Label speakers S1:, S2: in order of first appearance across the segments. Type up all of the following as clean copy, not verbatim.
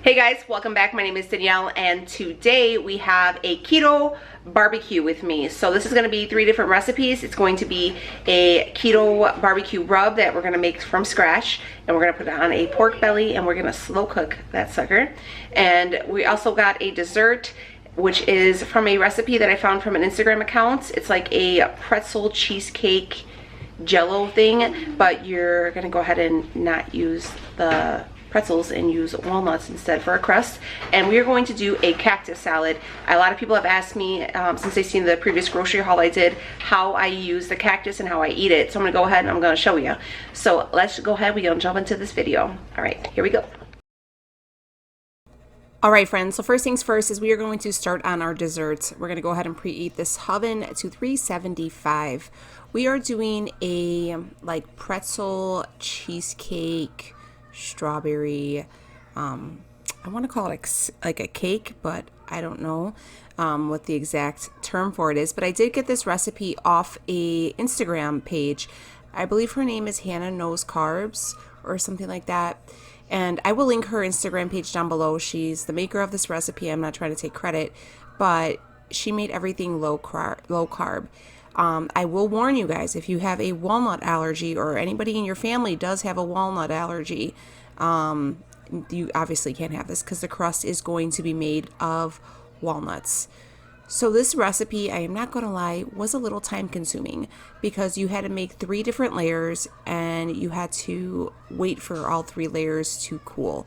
S1: Hey guys, welcome back. My name is Danielle and today we have a keto barbecue with me. So this is going to be 3 different recipes. It's going to be a keto barbecue rub that we're going to make from scratch, and we're going to put it on a pork belly and we're going to slow cook that sucker. And we also got a dessert, which is from a recipe that I found from an Instagram account. It's like a pretzel cheesecake jello thing, but you're going to go ahead and not use the pretzels and use walnuts instead for a crust. And we are going to do a cactus salad. A lot of people have asked me since they've seen the previous grocery haul I did how I use the cactus and how I eat it. So I'm gonna go ahead and I'm gonna show you. So let's go ahead, we're gonna jump into this video. All right, here we go. All right, friends, so first things first is we are going to start on our desserts. We're going to go ahead and preheat this oven to 375. We are doing a like pretzel cheesecake strawberry, I want to call it like a cake, but I don't know what the exact term for it is. But I did get this recipe off a Instagram page. I believe her name is Hannah Knows Carbs or something like that. And I will link her Instagram page down below. She's the maker of this recipe. I'm not trying to take credit, but she made everything low carb. I will warn you guys, if you have a walnut allergy or anybody in your family does have a walnut allergy, you obviously can't have this because the crust is going to be made of walnuts. So this recipe, I am not going to lie, was a little time consuming because you had to make 3 different layers and you had to wait for all 3 layers to cool.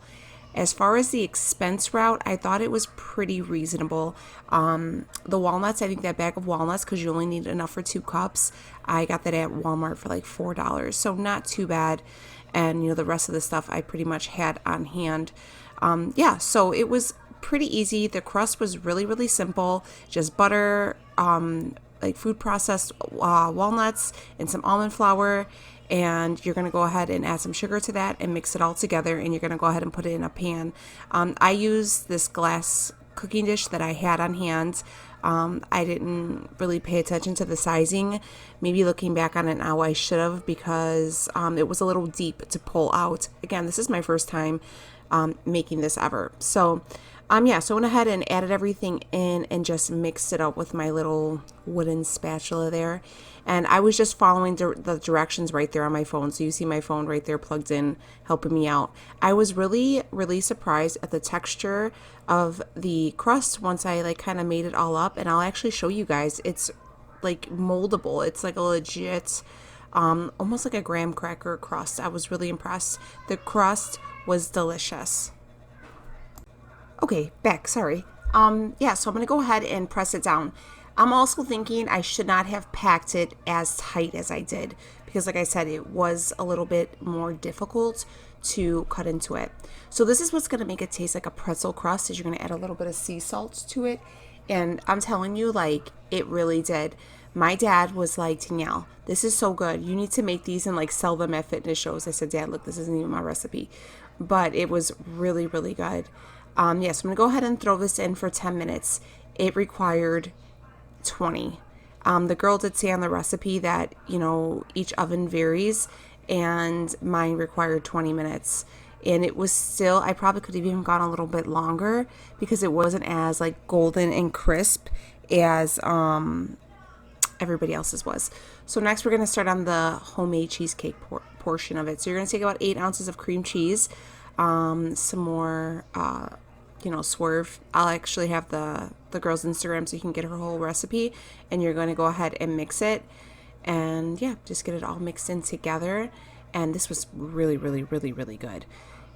S1: As far as the expense route, I thought it was pretty reasonable. The walnuts, I think that bag of walnuts, because you only need enough for 2 cups, I got that at Walmart for like $4. So not too bad. And you know, the rest of the stuff I pretty much had on hand. Yeah, so it was pretty easy. The crust was really simple. Just butter, like food processed walnuts and some almond flour. And you're going to go ahead and add some sugar to that and mix it all together, and you're going to go ahead and put it in a pan. I used this glass cooking dish that I had on hand. I didn't really pay attention to the sizing. Maybe looking back on it now, I should have, because it was a little deep to pull out. Again, this is my first time making this ever. So yeah, so I went ahead and added everything in and just mixed it up with my little wooden spatula there. And I was just following the directions right there on my phone. So you see my phone right there plugged in, helping me out. I was really surprised at the texture of the crust once I like kind of made it all up. And I'll actually show you guys. It's like moldable. It's like a legit, almost like a graham cracker crust. I was really impressed. The crust was delicious. Okay, back, sorry. Yeah, so I'm going to go ahead and press it down. I'm also thinking I should not have packed it as tight as I did because, like I said, it was a little bit more difficult to cut into it. So this is what's going to make it taste like a pretzel crust, is you're going to add a little bit of sea salt to it. And I'm telling you, like, it really did. My dad was like, Danielle, this is so good. You need to make these and like sell them at fitness shows. I said, Dad, look, this isn't even my recipe. But it was really good. So I'm going to go ahead and throw this in for 10 minutes. It required 20. The girl did say on the recipe that, you know, each oven varies, and mine required 20 minutes. And it was still, I probably could have even gone a little bit longer because it wasn't as like golden and crisp as everybody else's was. So next we're going to start on the homemade cheesecake portion of it. So you're going to take about 8 ounces of cream cheese, some more you know, Swerve. I'll actually have the girl's Instagram so you can get her whole recipe, and you're going to go ahead and mix it, and yeah, just get it all mixed in together. And this was really good.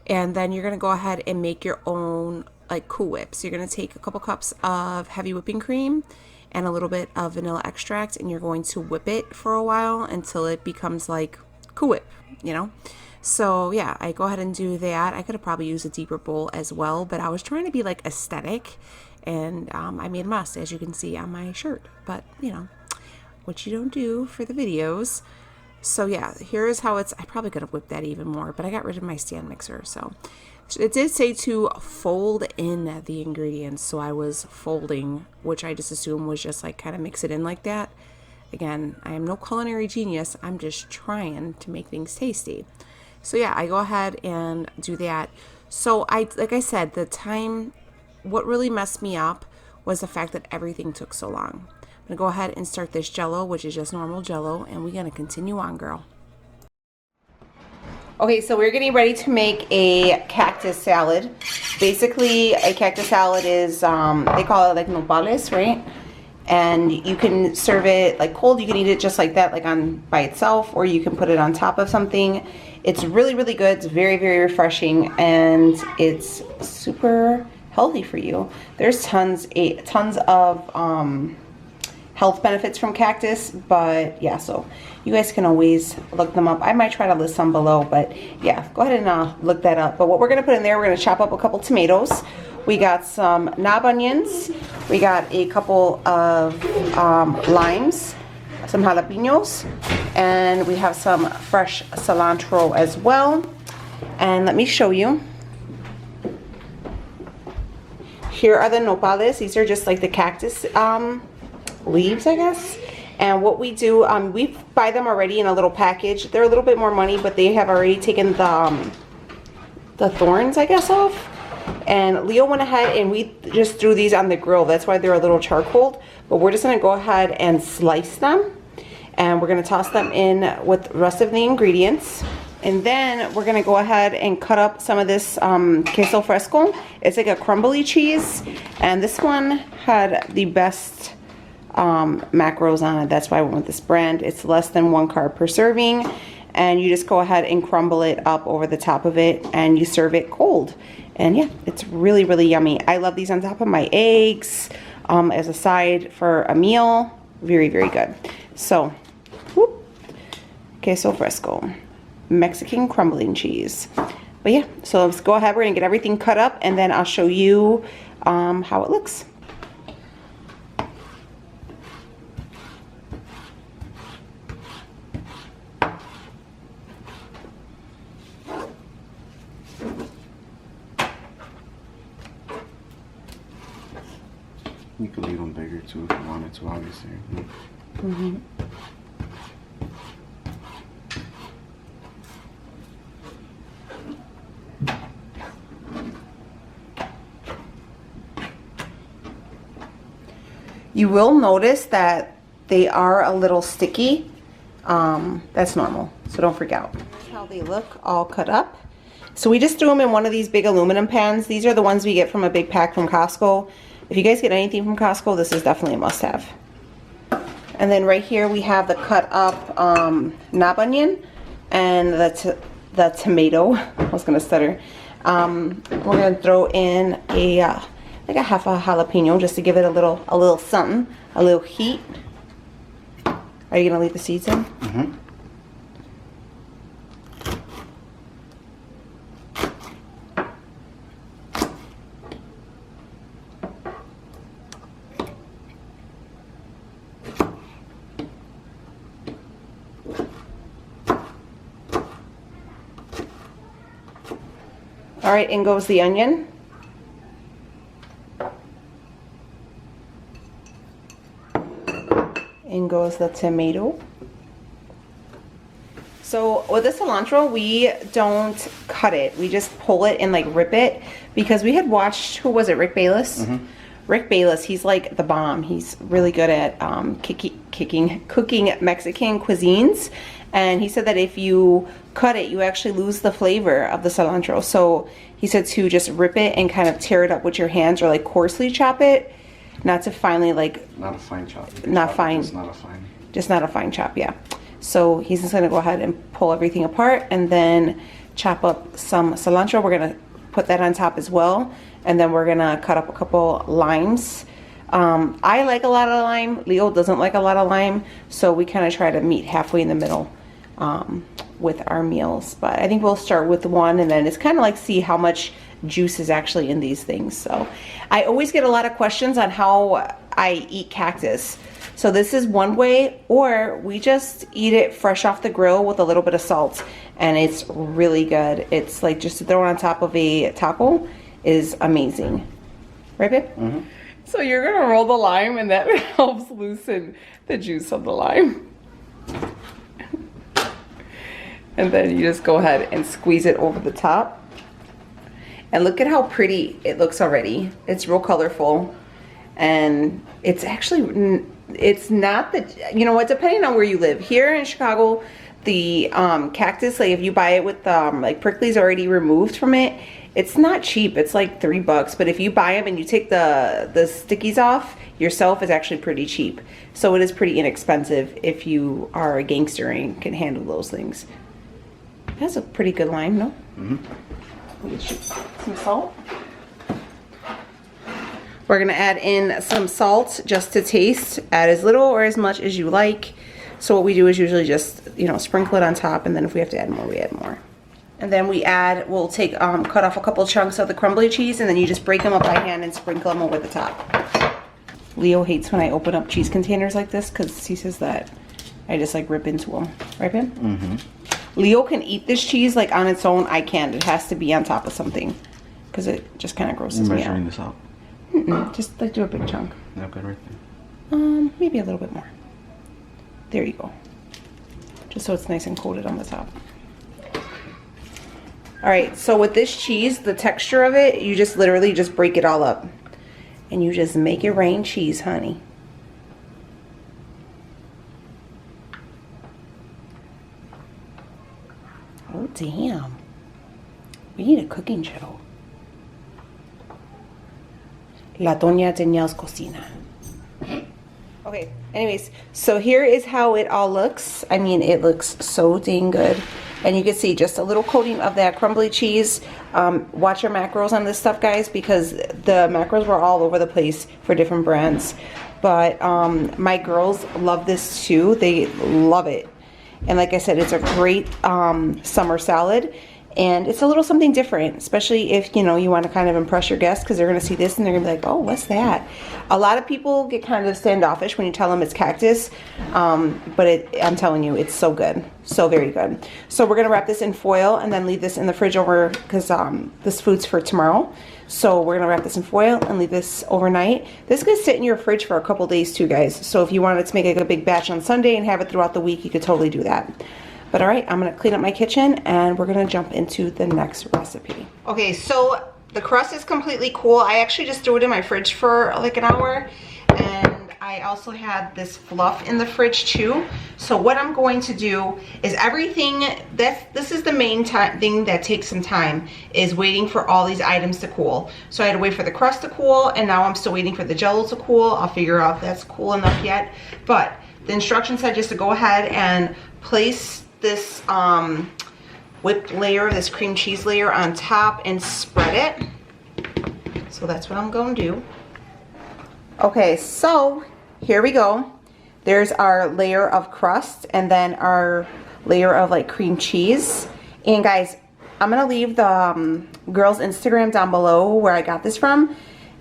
S1: And then you're going to go ahead and make your own like Cool Whip. So you're going to take a couple cups of heavy whipping cream and a little bit of vanilla extract, and you're going to whip it for a while until it becomes like Cool Whip, you know. So yeah, I go ahead and do that. I could have probably used a deeper bowl as well, but I was trying to be like aesthetic, and I made a mess, as you can see on my shirt. But you know, what you don't do for the videos. So yeah, here's how it's. I probably could have whipped that even more, but I got rid of my stand mixer. So it did say to fold in the ingredients, so I was folding, which I just assumed was just like kind of mix it in like that. Again, I am no culinary genius. I'm just trying to make things tasty. So yeah, I go ahead and do that. So like I said, what really messed me up was the fact that everything took so long. I'm gonna go ahead and start this jello, which is just normal jello, and we're gonna continue on, girl. Okay, so we're getting ready to make a cactus salad. Basically, a cactus salad is, they call it like nopales, right? And you can serve it like cold. You can eat it just like that, like by itself, or you can put it on top of something. It's really, really good. It's very, very refreshing, and it's super healthy for you. There's tons of health benefits from cactus, but yeah, so you guys can always look them up. I might try to list some below, but yeah, go ahead and look that up. But what we're gonna put in there, we're gonna chop up a couple tomatoes. We got some knob onions. We got a couple of limes, some jalapenos, and we have some fresh cilantro as well. And let me show you. Here are the nopales. These are just like the cactus leaves, I guess. And what we do, we buy them already in a little package. They're a little bit more money, but they have already taken the thorns, I guess, off. And Leo went ahead and we just threw these on the grill. That's why they're a little charcoaled. But we're just gonna go ahead and slice them. And we're gonna toss them in with the rest of the ingredients. And then we're gonna go ahead and cut up some of this queso fresco. It's like a crumbly cheese. And this one had the best macros on it. That's why I went with this brand. It's less than 1 carb per serving. And you just go ahead and crumble it up over the top of it and you serve it cold. And yeah, it's really, really yummy. I love these on top of my eggs as a side for a meal. Very, very good. So, whoop, queso fresco, Mexican crumbling cheese. But yeah, so let's go ahead. We're gonna get everything cut up and then I'll show you how it looks.
S2: You could leave them bigger too if you wanted to, obviously.
S1: Mm-hmm. You will notice that they are a little sticky. That's normal, so don't freak out. Here's how they look all cut up. So we just threw them in one of these big aluminum pans. These are the ones we get from a big pack from Costco. If you guys get anything from Costco, this is definitely a must-have. And then right here we have the cut up knob onion and the tomato. I was gonna stutter. We're gonna throw in like a half a jalapeno just to give it a little something, a little heat. Are you gonna leave the seeds in?
S2: Mm-hmm.
S1: All right, in goes the onion. In goes the tomato. So with the cilantro, we don't cut it. We just pull it and like rip it because we had watched, who was it, Rick Bayless? Mm-hmm. Rick Bayless, he's like the bomb. He's really good at cooking Mexican cuisines. And he said that if you cut it, you actually lose the flavor of the cilantro. So he said to just rip it and kind of tear it up with your hands or like coarsely chop it. Not to finely like...
S2: Not a fine chop.
S1: Not fine.
S2: Just not a fine.
S1: Just not a fine chop, yeah. So he's just going to go ahead and pull everything apart and then chop up some cilantro. We're going to put that on top as well. And then we're going to cut up a couple limes. I like a lot of lime. Leo doesn't like a lot of lime. So we kind of try to meet halfway in the middle with our meals. But I think we'll start with one and then it's kind of like see how much juice is actually in these things. So I always get a lot of questions on how I eat cactus. So this is one way, or we just eat it fresh off the grill with a little bit of salt and it's really good. It's like just to throw it on top of a taco is amazing. Right, babe? Mm-hmm. So you're gonna roll the lime and that helps loosen the juice of the lime. And then you just go ahead and squeeze it over the top. And look at how pretty it looks already. It's real colorful. And it's actually, it's not the, you know what, depending on where you live. Here in Chicago, the cactus, like if you buy it with like pricklies already removed from it, it's not cheap. It's like $3. But if you buy them and you take the stickies off yourself, it's actually pretty cheap. So it is pretty inexpensive if you are a gangster and can handle those things. That's a pretty good lime, no? Mm-hmm. Some salt. We're gonna add in some salt just to taste. Add as little or as much as you like. So what we do is usually just, you know, sprinkle it on top, and then if we have to add more, we add more. And then we'll take, cut off a couple chunks of the crumbly cheese, and then you just break them up by hand and sprinkle them over the top. Leo hates when I open up cheese containers like this because he says that I just like rip into them. Right, Ben? Mm-hmm. Leo can eat this cheese like on its own. I can't. It has to be on top of something because it just kind of grosses me out.
S2: Measuring this out?
S1: Just like do a big chunk.
S2: Okay, right there.
S1: Maybe a little bit more. There you go. Just so it's nice and coated on the top. All right, so with this cheese, the texture of it, you just literally just break it all up. And you just make it rain cheese, honey. Oh, damn. We need a cooking show. La Doña Danielle's Cocina. Okay, anyways, so here is how it all looks. I mean, it looks so dang good. And you can see just a little coating of that crumbly cheese. Watch your macros on this stuff, guys, because the macros were all over the place for different brands. But my girls love this too. They love it. And like I said, it's a great summer salad. And it's a little something different, especially if, you know, you want to kind of impress your guests, because they're going to see this and they're going to be like, oh, what's that? A lot of people get kind of standoffish when you tell them it's cactus, but I'm telling you, it's so good. So very good. So we're going to wrap this in foil and then leave this in the fridge over, because this food's for tomorrow. So we're going to wrap this in foil and leave this overnight. This could sit in your fridge for a couple days too, guys. So if you wanted to make like a big batch on Sunday and have it throughout the week, you could totally do that. But all right, I'm gonna clean up my kitchen and we're gonna jump into the next recipe. Okay, so the crust is completely cool. I actually just threw it in my fridge for like an hour, and I also had this fluff in the fridge too. So what I'm going to do is everything, this is the main thing that takes some time, is waiting for all these items to cool. So I had to wait for the crust to cool, and now I'm still waiting for the Jell-O to cool. I'll figure out if that's cool enough yet. But the instructions said just to go ahead and place this whipped layer, this cream cheese layer on top and spread it. So that's what I'm going to do. Okay, so here we go. There's our layer of crust and then our layer of like cream cheese. And guys, I'm gonna leave the girl's Instagram down below where I got this from.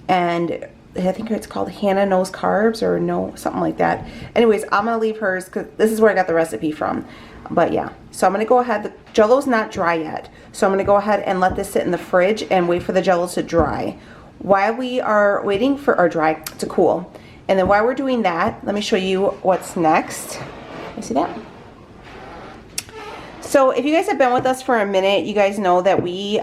S1: And I think it's called Hannah Knows Carbs or no, something like that. Anyways, I'm gonna leave hers because this is where I got the recipe from. But yeah, so I'm gonna go ahead, the Jell-O's not dry yet. So I'm gonna go ahead and let this sit in the fridge and wait for the Jell-O to dry. While we are waiting for our dry to cool. And then while we're doing that, let me show you what's next. You see that? So if you guys have been with us for a minute, you guys know that we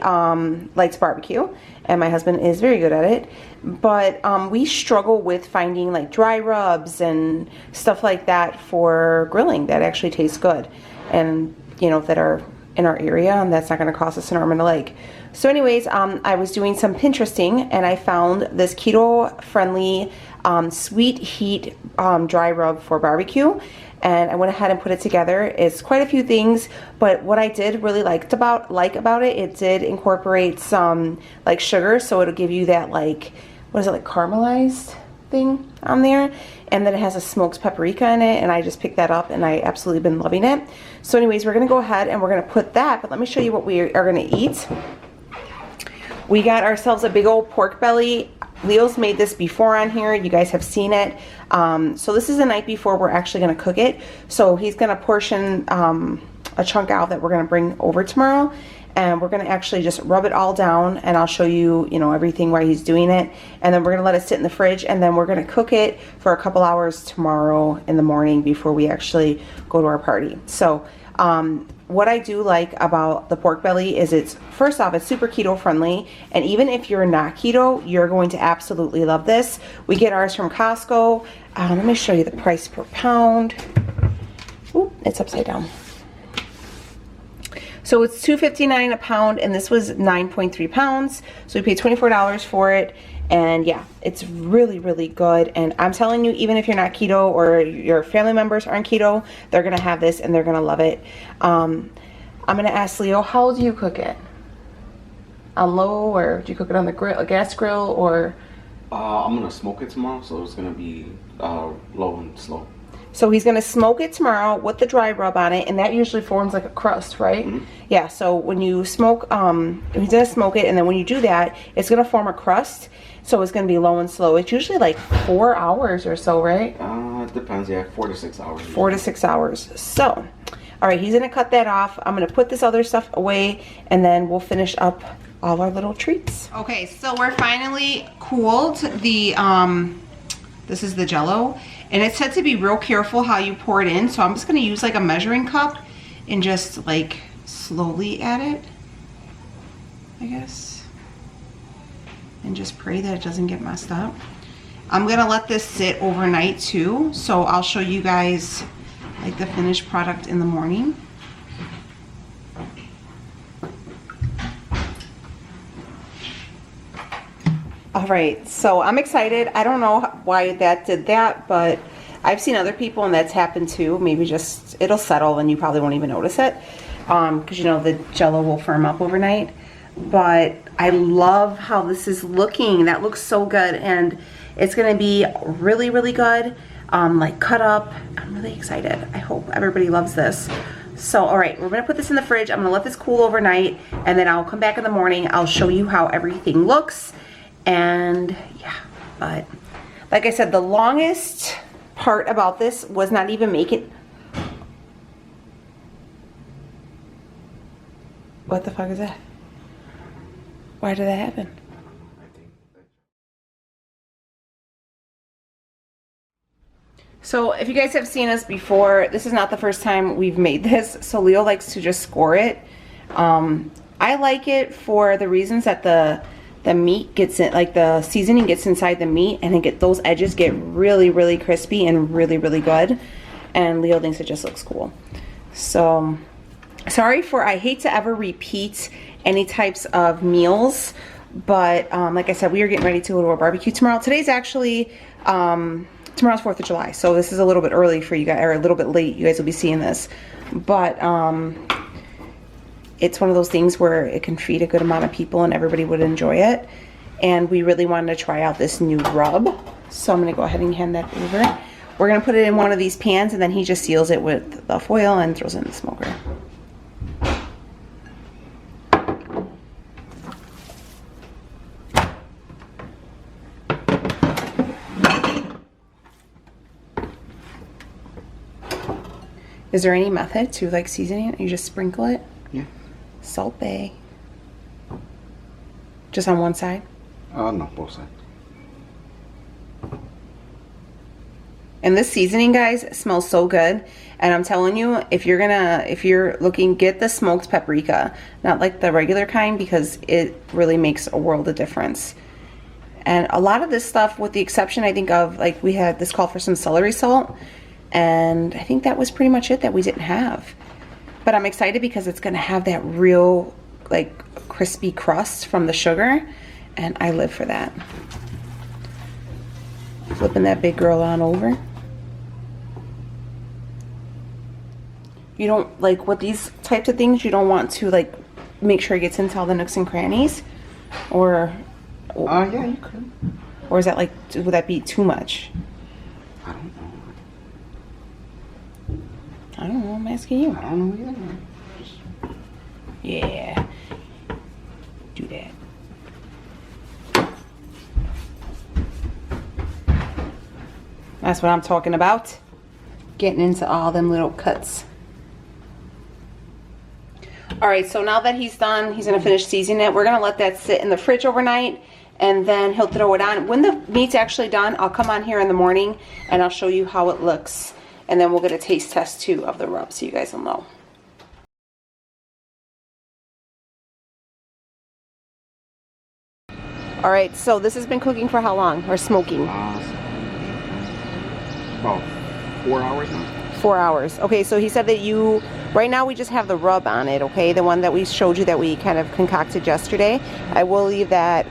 S1: like to barbecue, and my husband is very good at it. But we struggle with finding like dry rubs and stuff like that for grilling that actually tastes good, and you know, that are in our area, and that's not going to cost us an arm and a leg. So anyways, I was doing some Pinteresting, and I found this keto friendly sweet heat dry rub for barbecue. And I went ahead and put it together. It's quite a few things, but what I did really like about it, it did incorporate some like sugar, so it'll give you that like, what is it, like caramelized thing on there. And then it has a smoked paprika in it, and I just picked that up and I absolutely been loving it. So anyways, we're gonna go ahead and we're gonna put that, but let me show you what we are gonna eat. We got ourselves a big old pork belly. Leo's made this before on here. You guys have seen it. So this is the night before we're actually going to cook it. So he's going to portion a chunk out that we're going to bring over tomorrow. And we're going to actually just rub it all down. And I'll show you, you know, everything while he's doing it. And then we're going to let it sit in the fridge. And then we're going to cook it for a couple hours tomorrow in the morning before we actually go to our party. So what I do like about the pork belly is it's, first off, it's super keto friendly, and even if you're not keto, you're going to absolutely love this. We get ours from Costco. Let me show you the price per pound. Oop, it's upside down. So it's $2.59 a pound, and this was 9.3 pounds. So we paid $24 for it. And yeah, it's really, really good. And I'm telling you, even if you're not keto or your family members aren't keto, they're going to have this and they're going to love it. I'm going to ask Leo, how do you cook it? On low, or do you cook it on the grill, a gas grill, or?
S2: I'm going to smoke it tomorrow, so it's going to be low and slow.
S1: So he's going to smoke it tomorrow with the dry rub on it, and that usually forms like a crust, right? Mm-hmm. Yeah, so when you smoke, he's going to smoke it, and then when you do that, it's going to form a crust, so it's going to be low and slow. It's usually like 4 hours or so, right?
S2: It depends, yeah, 4 to 6 hours.
S1: 4 to 6 hours. So, all right, he's going to cut that off. I'm going to put this other stuff away, and then we'll finish up all our little treats. Okay, so we're finally cooled the, this is the Jell-O. And it's said to be real careful how you pour it in. So I'm just going to use like a measuring cup and just like slowly add it, I guess. And just pray that it doesn't get messed up. I'm going to let this sit overnight too. So I'll show you guys like the finished product in the morning. All right, so I'm excited. I don't know why that did that, but I've seen other people and that's happened too. Maybe just, it'll settle and you probably won't even notice it. Because you know the Jell-O will firm up overnight. But I love how this is looking. That looks so good, and it's gonna be really, really good. Like cut up. I'm really excited. I hope everybody loves this. So, all right, we're gonna put this in the fridge. I'm gonna let this cool overnight, and then I'll come back in the morning. I'll show you how everything looks. And yeah, but like I said, the longest part about this was not even making. What the fuck is that? Why did that happen? So if you guys have seen us before, this is not the first time we've made this. So Leo likes to just score it. I like it for the reasons that the meat gets in, like the seasoning gets inside the meat, and those edges get really, really crispy and really, really good. And Leo thinks it just looks cool. So sorry for, I hate to ever repeat any types of meals, but like I said, we are getting ready to go to a barbecue tomorrow. Today's actually tomorrow's 4th of July, so this is a little bit early for you guys, or a little bit late. You guys will be seeing this, but it's one of those things where it can feed a good amount of people and everybody would enjoy it. And we really wanted to try out this new rub. So I'm gonna go ahead and hand that over. We're gonna put it in one of these pans, and then he just seals it with the foil and throws it in the smoker. Is there any method to like seasoning it? You just sprinkle it?
S2: Yeah.
S1: Salt Bay. Just on one side?
S2: No, both sides.
S1: And this seasoning, guys, smells so good. And I'm telling you, if you're looking, get the smoked paprika, not like the regular kind, because it really makes a world of difference. And a lot of this stuff, with the exception, I think of, like, we had this call for some celery salt, and I think that was pretty much it that we didn't have. But I'm excited because it's gonna have that real, like, crispy crust from the sugar, and I live for that. Flipping that big girl on over. You don't, like, with these types of things, you don't want to, like, make sure it gets into all the nooks and crannies, or
S2: yeah, you could.
S1: Or is that, like, would that be too much?
S2: I don't know.
S1: I don't know, I'm asking you.
S2: I don't know either.
S1: Yeah. Do that. That's what I'm talking about. Getting into all them little cuts. Alright, so now that he's done, he's going to finish seasoning it. We're going to let that sit in the fridge overnight, and then he'll throw it on. When the meat's actually done, I'll come on here in the morning and I'll show you how it looks. And then we'll get a taste test too of the rub, so you guys will know. All right, so this has been cooking for how long, or smoking?
S2: About 4 hours now.
S1: 4 hours. Okay, so he said that right now we just have the rub on it, okay? The one that we showed you that we kind of concocted yesterday. I will leave that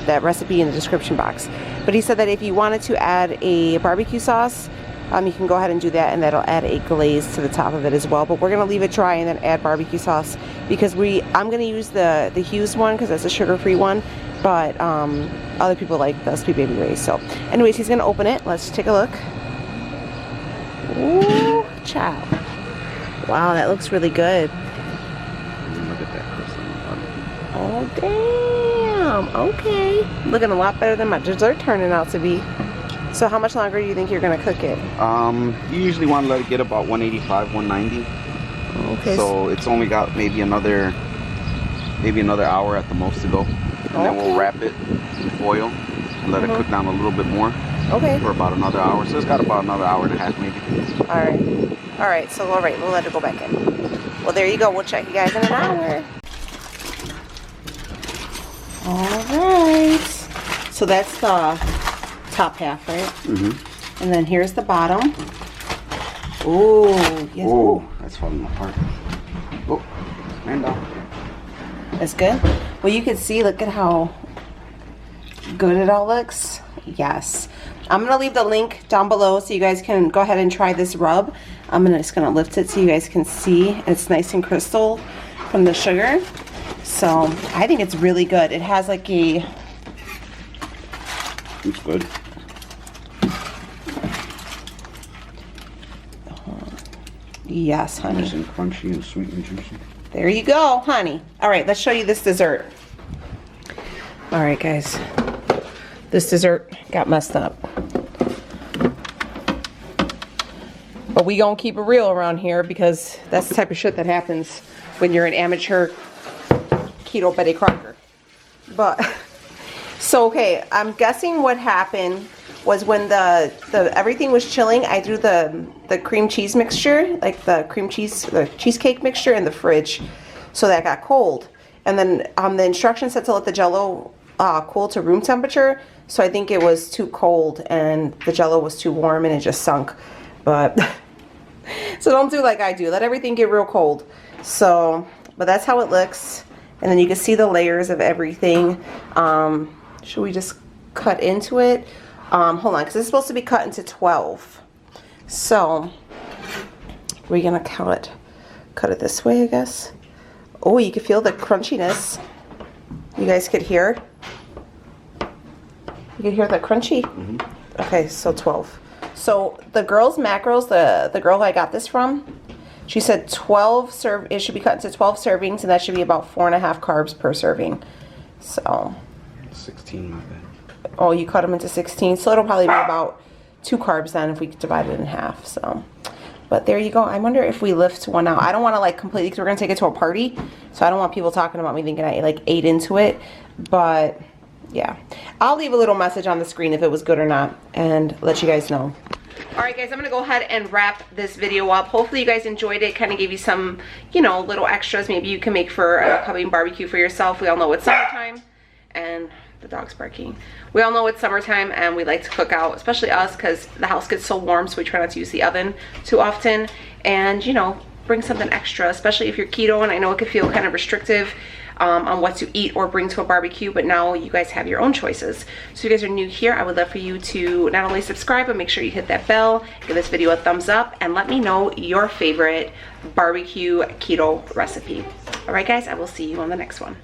S1: that recipe in the description box. But he said that if you wanted to add a barbecue sauce, you can go ahead and do that, and that'll add a glaze to the top of it as well. But we're gonna leave it dry and then add barbecue sauce because I'm gonna use the Hughes one because that's a sugar-free one. But other people like the Sweet Baby Ray's. So anyways, he's gonna open it. Let's take a look. Ooh, child. Wow, that looks really good.
S2: Look at that crystal.
S1: Oh, damn. Okay. Looking a lot better than my dessert turning out to be. So how much longer do you think you're going to cook it?
S2: You usually want to let it get about 185, 190.
S1: Okay.
S2: So it's only got maybe another hour at the most to go. And then we'll wrap it in foil and let it cook down a little bit more.
S1: Okay.
S2: For about another hour. So it's got about another hour and a half maybe.
S1: All right, so we'll let it go back in. Well, there you go. We'll check you guys in an hour. All right. So that's the top half, right? Mm-hmm. And then here's the bottom. Ooh, yes.
S2: Oh, that's falling apart. Oh, man down.
S1: That's good. Well, you can see, look at how good it all looks. Yes. I'm going to leave the link down below so you guys can go ahead and try this rub. I'm just going to lift it so you guys can see. It's nice and crystal from the sugar. So I think it's really good. It has like a...
S2: It's good.
S1: Yes, honey.
S2: Nice and crunchy and sweet and juicy.
S1: There you go, honey. All right, let's show you this dessert. All right, guys. This dessert got messed up. But we gonna keep it real around here because that's the type of shit that happens when you're an amateur keto Betty Crocker. But, so okay, I'm guessing what happened was when the everything was chilling, I threw the cream cheese mixture, like the cheesecake mixture in the fridge, so that got cold. And then the instructions said to let the Jello cool to room temperature. So I think it was too cold and the Jello was too warm and it just sunk. But so don't do like I do. Let everything get real cold. So, but that's how it looks. And then you can see the layers of everything. Should we just cut into it? Hold on, because it's supposed to be cut into 12. So we're gonna cut it this way, I guess. Oh, you can feel the crunchiness. You guys could hear. You can hear the crunchy. Mm-hmm. Okay, so 12. So the girl's macros, the girl I got this from, she said it should be cut into 12 servings, and that should be about 4.5 carbs per serving. So
S2: 16, my bad.
S1: Oh, you cut them into 16, so it'll probably be about 2 carbs then if we divide it in half. So, but there you go. I wonder if we lift one out. I don't want to like completely, because we're gonna take it to a party, so I don't want people talking about me thinking I like ate into it. But yeah, I'll leave a little message on the screen if it was good or not and let you guys know. All right, guys, I'm gonna go ahead and wrap this video up. Hopefully you guys enjoyed it. Kind of gave you some, little extras maybe you can make for an upcoming barbecue for yourself. We all know it's summertime, and the dog's barking. We all know it's summertime and we like to cook out, especially us, because the house gets so warm, so we try not to use the oven too often. And bring something extra, especially if you're keto, and I know it could feel kind of restrictive on what to eat or bring to a barbecue, but now you guys have your own choices. So if you guys are new here, I would love for you to not only subscribe, but make sure you hit that bell, give this video a thumbs up, and let me know your favorite barbecue keto recipe. All right, guys, I will see you on the next one.